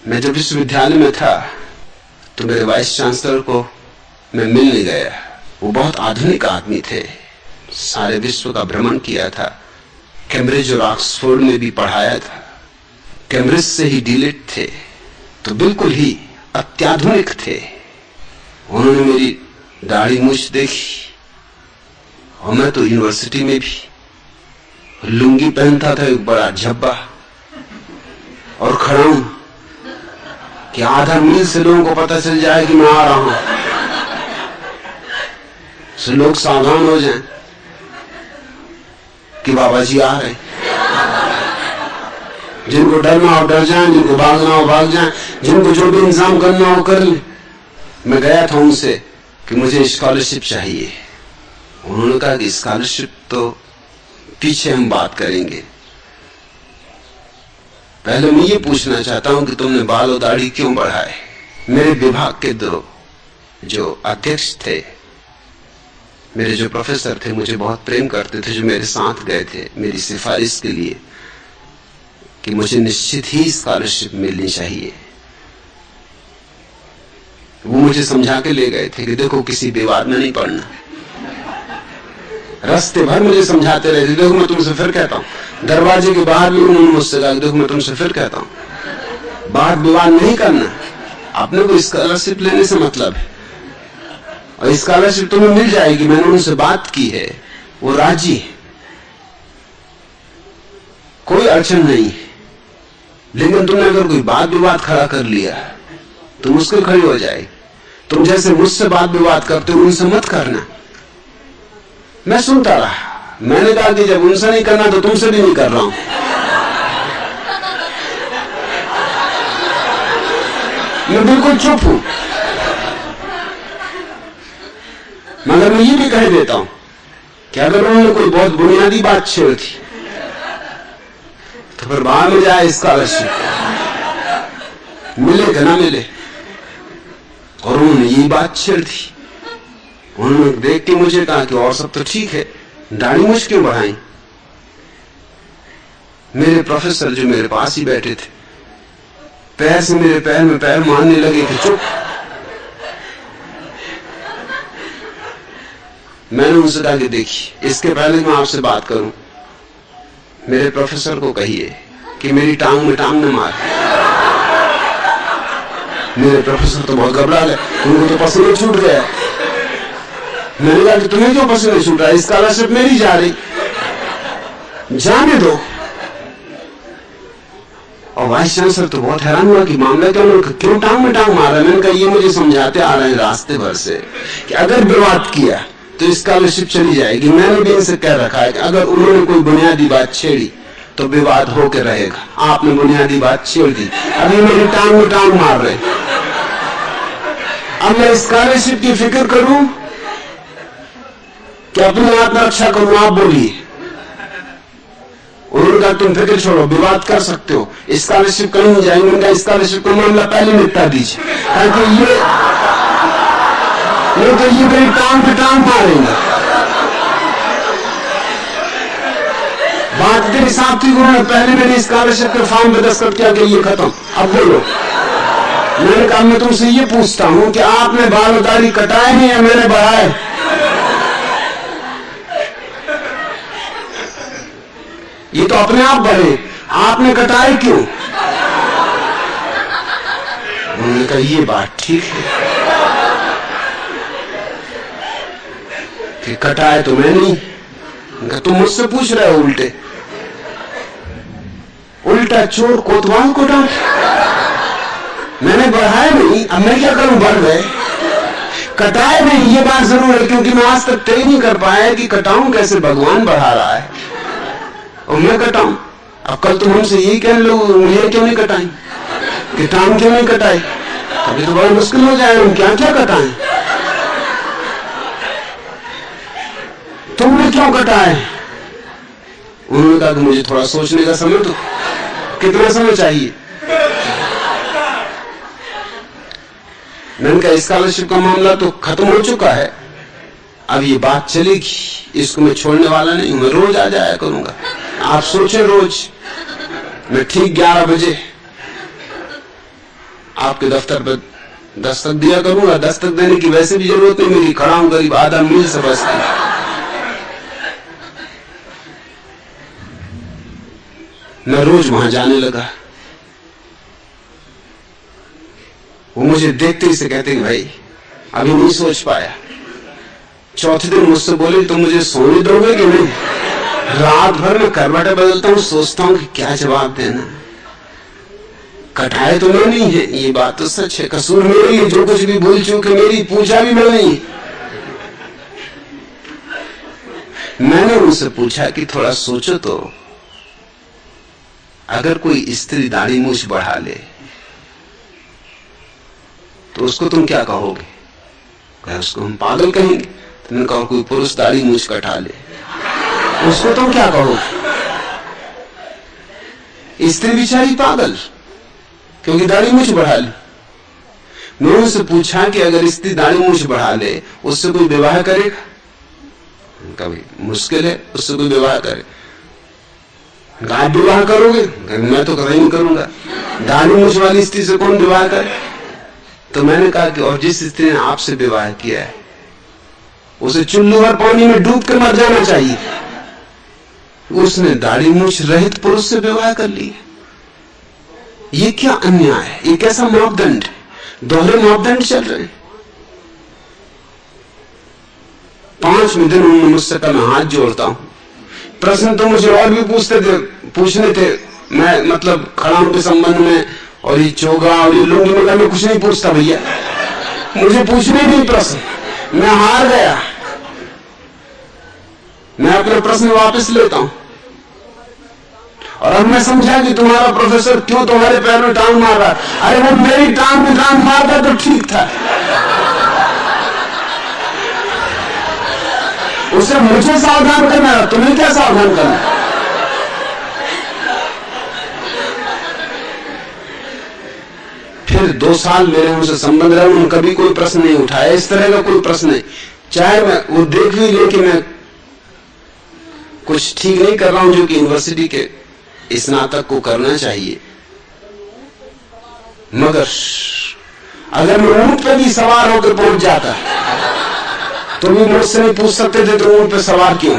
मैं जब विश्वविद्यालय में था तो मेरे वाइस चांसलर को मैं मिलने गया। वो बहुत आधुनिक आदमी थे, सारे विश्व का भ्रमण किया था, कैम्ब्रिज और ऑक्सफोर्ड में भी पढ़ाया था, कैम्ब्रिज से ही डीलिट थे, तो बिल्कुल ही अत्याधुनिक थे। उन्होंने मेरी दाढ़ी मूछ देखी और मैं तो यूनिवर्सिटी में भी लुंगी पहनता था, एक बड़ा झब्बा, और खड़ा हूं कि आधा मील से लोगों को पता चल जाए कि मैं आ रहा हूं, तो लोग सावधान हो जाएं कि बाबा जी आ रहे। जिनको डरना हो डर जाएं, जिनको भागना हो भाग जाएं, जिनको जो भी इंतजाम करना हो कर ले। मैं गया था उनसे कि मुझे स्कॉलरशिप चाहिए। उन्होंने कहा कि स्कॉलरशिप तो पीछे हम बात करेंगे, पहले मैं ये पूछना चाहता हूं कि तुमने बाल और दाढ़ी क्यों बढ़ाए। मेरे विभाग के दो जो अध्यक्ष थे, मेरे जो प्रोफेसर थे, मुझे बहुत प्रेम करते थे, जो मेरे साथ गए थे मेरी सिफारिश के लिए कि मुझे निश्चित ही स्कॉलरशिप मिलनी चाहिए, वो मुझे समझा के ले गए थे कि देखो किसी विवाद में नहीं पड़ना। रास्ते भर मुझे समझाते रहे थे, देखो मैं तुमसे फिर कहता हूं, दरवाजे के बाहर भी उन्होंने मुझसे कहा, देखो मैं तुमसे फिर कहता हूं, बात विवाद नहीं करना, अपने को स्कॉलरशिप लेने से मतलब है, और स्कॉलरशिप तुम्हें मिल जाएगी। मैंने उनसे बात की है, वो राजी है, कोई अड़चन नहीं है, लेकिन तुमने अगर कोई बात विवाद खड़ा कर लिया तो मुश्किल खड़ी हो जाएगी। तुम जैसे मुझसे बात विवाद करते हो उनसे मत करना। मैं सुनता रहा, मैंने कहा कि जब उनसे नहीं करना तो तुमसे भी नहीं कर रहा हूं। मैं बिल्कुल चुप हूं, मगर मैं ये भी कह देता हूं कि अगर उन्होंने कोई बहुत बुनियादी बात छेड़ थी तो फिर बाहर में जाए स्कॉलरशिप, मिले कि ना मिले। और उन्होंने ये बात छेड़ दी, उन्होंने देख के मुझे कहा कि और सब तो ठीक है, दाढ़ी मूछ क्यों बढ़ाई। मेरे प्रोफेसर जो मेरे पास ही बैठे थे पैर से मेरे पैर में पैर मारने लगे कि चुप। मैंने उनसे कहा कि देखिए, इसके पहले मैं आपसे बात करूं, मेरे प्रोफेसर को कहिए कि मेरी टांग में टांग न मारे। मेरे प्रोफेसर तो बहुत घबरा गए, उनको तो पसीने छूट गया। मैंने कहा कि तुम्हें क्यों पसीने छूट रहा है, स्कॉलरशिप मेरी जा रही, जाने दो। और वाइस चांसलर तो बहुत हैरान हुआ कि मामला क्यों टांग में टांग मार रहा है। मैंने कहा ये मुझे समझाते आ रहे हैं रास्ते भर से कि अगर विवाद किया तो स्कॉलरशिप चली जाएगी। मैंने भी इनसे कह रखा है कि अगर उन्होंने कोई बुनियादी बात छेड़ी तो विवाद होकर रहेगा। आपने बुनियादी बात छेड़ दी, अभी मेरी टांग में टांग मार रहे। अब मैं स्कॉलरशिप की फिक्र करूं कि अपनी आत्मरक्षा करूं, आप बोलिए। उन्होंने कहा तुम फिक्र छोड़ो, विवाद कर सकते हो, स्कॉलरशिप कहीं नहीं जाएंगे। उनका स्कॉलरशिप का मामला पहले निपटा दीजिए, ताकि ये तो ये मेरी टांग पे टांग मारेंगे। बात के हिसाब थी, उन्होंने पहले मेरी स्कॉलरशिप के फॉर्म पे दस्तखत किया कि ये खत्म, अब बोलो। मैंने कहा मैं तुमसे ये पूछता हूं कि आपने बाल दाढ़ी कटाए हैं या मैंने बढ़ाए। ये तो अपने आप बढ़े, आपने कटाए क्यों। उन्होंने कहा ये बात ठीक है कि कटाए तो मैं नहीं। तुम मुझसे पूछ रहे हो उल्टे, उल्टा चोर कोतवाल को डांट। मैंने बढ़ाए नहीं, अब मैं क्या करूं, बढ़ गए। कटाए नहीं, ये बात जरूर है, क्योंकि मैं आज तक तय नहीं कर पाया कि कटाऊं कैसे, भगवान बढ़ा रहा है और मैं कटाऊं। अब कल तुम हमसे यही कह लो उंगलियां क्यों नहीं कटाई, कि टांग क्यों नहीं कटाई, अभी तो बड़ा मुश्किल हो जाए, हम क्या क्या कटाएं। तुमने क्यों कटाए। उन्होंने कहा कि मुझे थोड़ा सोचने का समय दो। कितना समय चाहिए। मैंने कहा स्कॉलरशिप का मामला तो खत्म हो चुका है, अब ये बात चलेगी, इसको मैं छोड़ने वाला नहीं हूं, मैं रोज आ जाया करूंगा। आप सोचे रोज मैं ठीक 11 बजे आपके दफ्तर पर दस्तक दिया करूंगा। दस्तक देने की वैसे भी जरूरत नहीं मेरी, खड़ा हूं करीब आधा मील से बस। मैं रोज वहां जाने लगा। वो मुझे देखते ही से कहते कि भाई अभी नहीं सोच पाया। चौथे दिन मुझसे बोले तो मुझे सोने दोगे कि नहीं? रात भर में करवटें बदलता हूं, सोचता हूं कि क्या जवाब देना। कटाए तो मैं नहीं है, ये बात तो सच है, कसूर मेरी है, जो कुछ भी भूल चूक है मेरी, पूछा भी मैं नहीं। मैंने उनसे पूछा कि थोड़ा सोचो तो, अगर कोई स्त्री दाढ़ी मूछ बढ़ा ले तो उसको तुम क्या कहोगे? क्या उसको हम पागल कहेंगे? तुमने कहा कोई पुरुष दाढ़ी मूछ कटा ले, उसको तुम क्या कहोगे? स्त्री बेचारी पागल, क्योंकि दाढ़ी मूछ बढ़ा ले। मैं उनसे पूछा कि अगर स्त्री दाढ़ी मूछ बढ़ा ले उससे कोई विवाह करेगा? कभी मुश्किल है उससे कोई विवाह करे। आप विवाह करोगे? मैं तो कभी नहीं करूंगा। दाढ़ी मूछ वाली स्त्री से कौन विवाह करे? तो मैंने कहा कि और जिस स्त्री ने आपसे विवाह किया है उसे चुल्लू भर पानी में डूब कर मर जाना चाहिए। उसने दाढ़ी मूछ रहित पुरुष से विवाह कर लिया। ये क्या अन्याय है? ये कैसा मापदंड है? दोहरे मापदंड चल रहे हैं। 5वें दिन उन्होंने मुझसे कहा मैं हाथ जोड़ता हूं, प्रश्न तो मुझे और भी पूछने थे। मैं मतलब खड़ा के संबंध में और ये चोगा और ये लुंगी में मैं कुछ नहीं पूछता भैया, मुझे पूछने नहीं प्रश्न। मैं हार गया, मैं अपने प्रश्न वापस लेता हूं। और अब मैं समझा कि तुम्हारा प्रोफेसर क्यों तुम्हारे पैर में टांग मार रहा। अरे वो मेरी टांग में टांग मारता तो ठीक था, उसे मुझे सावधान करना है, तुम्हें क्या सावधान करना? फिर 2 साल मेरे उनसे संबंध रहे, उन्होंने कभी कोई प्रश्न नहीं उठाया, इस तरह का कोई प्रश्न नहीं। चाहे मैं वो देख भी ले कि मैं कुछ ठीक नहीं कर रहा हूं जो कि यूनिवर्सिटी के स्नातक को करना चाहिए, मगर अगर मैं ऊंट पे भी सवार होकर पहुंच जाता तो भी मुझसे नहीं पूछ सकते थे तो ऊंट पे सवार क्यों।